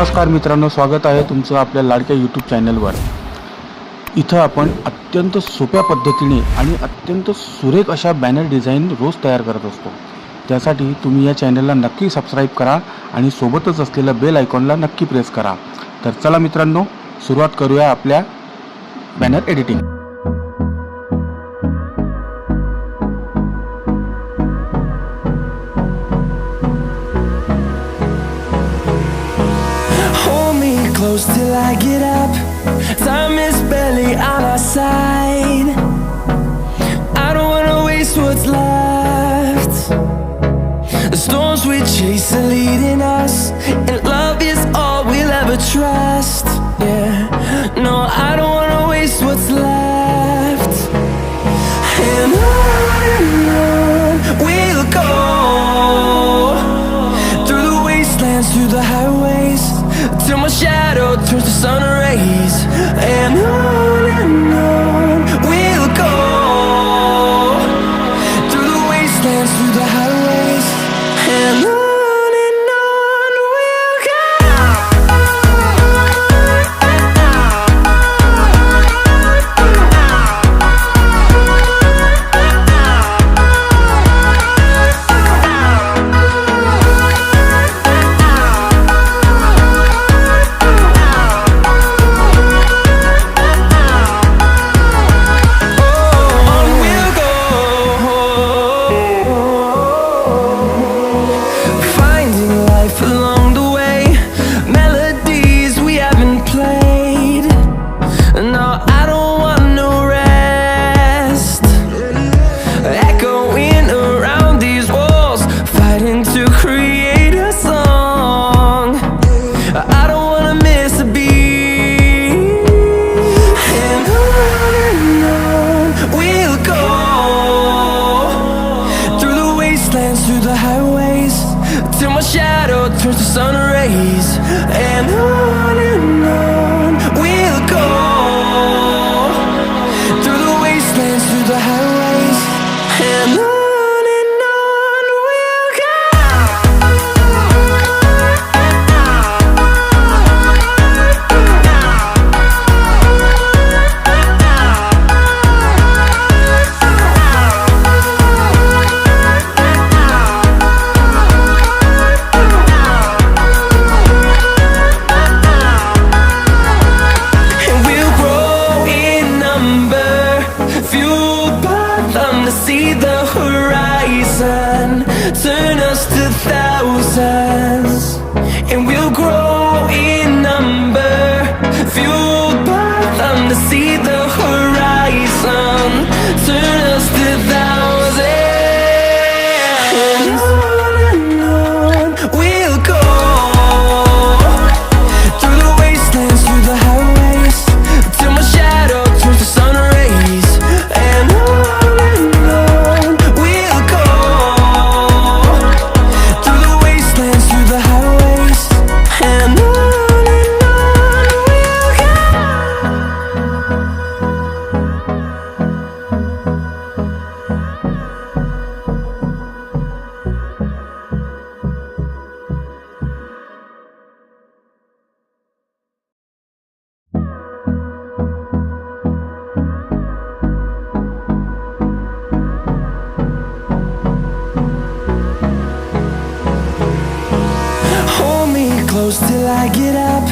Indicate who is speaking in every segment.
Speaker 1: नमस्कार मित्रांनो, स्वागत आहे तुमचं आपल्या लाडक्या यूट्यूब चॅनलवर। इथं आपण अत्यंत सोप्या पद्धतीने आणि अत्यंत सुरेख अशा बॅनर डिझाईन रोज तयार करत असतो। त्यासाठी तुम्ही या चॅनलला नक्की सबस्क्राईब करा आणि सोबतच असलेल्या बेल आयकॉनला नक्की प्रेस करा। तर चला मित्रांनो, सुरुवात करूया आपल्या banner editing.
Speaker 2: Close till I get up. Time is barely on our side. I don't wanna waste what's left. The storms we chase are leading us, and love is all we'll ever trust. Yeah, no, I don't wanna waste what's left. And on we'll go, through the wastelands, through the highways, till my shadow turns to sun rays. And on we'll go, through the wastelands, through the highways, and on we'll go. Till I get up,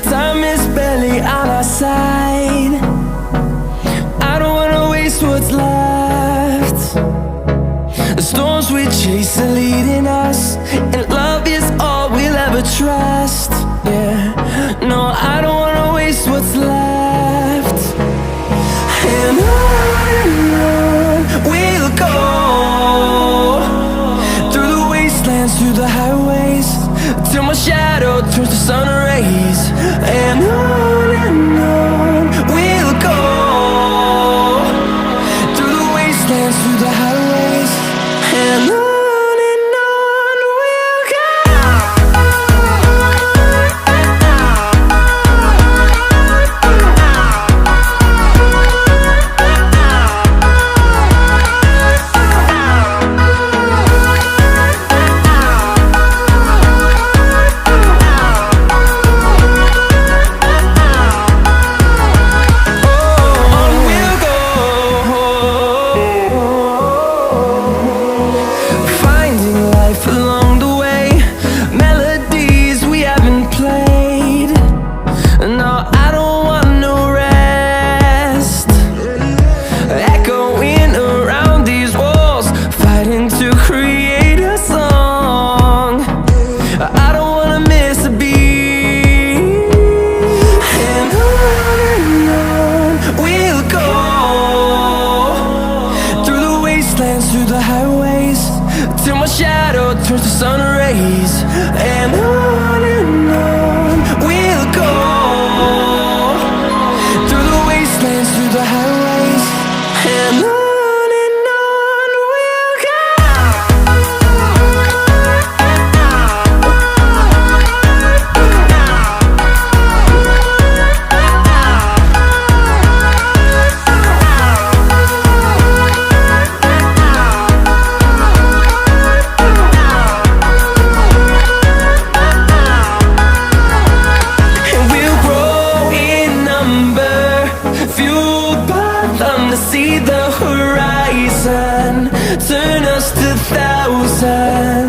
Speaker 2: time is barely on our side. I don't wanna waste what's left. The storms we chase are leading us, and love is all we'll ever trust. Yeah, no, I don't wanna waste what's left. And on we'll go, through the wastelands, through the highways, till my shadow turns to sun rays. And on we'll go, through the wastelands, through the highways, and on we'll go. wastelands, through the highways, till my shadow turns to sun rays. And on we'll go, through the wastelands, through the highways, and on we'll go. See the horizon, turn us to thousands.